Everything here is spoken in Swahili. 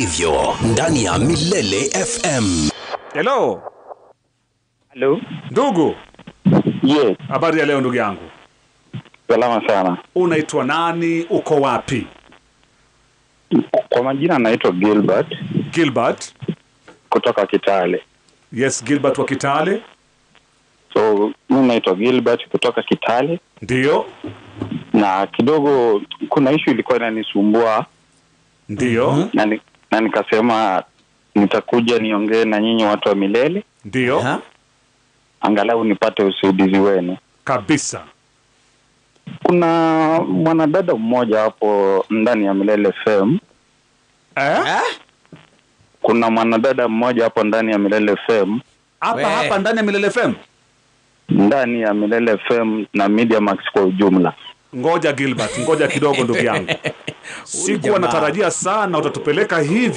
hivyo ndani ya Milele FM. Hello. Hello. Ndugu. Yes. Habari ya leo ndugu yangu? Salama sana. Unaitwa nani? Uko wapi? Kwa majina naitwa Gilbert. Gilbert kutoka Kitale. Yes, Gilbert wa Kitale. So mimi naitwa Gilbert kutoka Kitale. Ndio. Na kidogo kuna issue ilikuwa inanisumbua. Ndio. Na nikasema nitakuja niongee na nyinyi watu wa Milele. Ndio. Angalau nipate usaidizi wenu. Kabisa. Kuna mwanadada mmoja hapo ndani ya Milele FM. Kuna mwanadada mmoja hapo ndani ya Milele FM. Hapa ndani ya Milele FM? Ndani ya Milele FM na Media Max kwa ujumla. Ngoja Gilbert, ngoja kidogo ndugu yangu. Sikuwa natarajia sana utatupeleka hivi.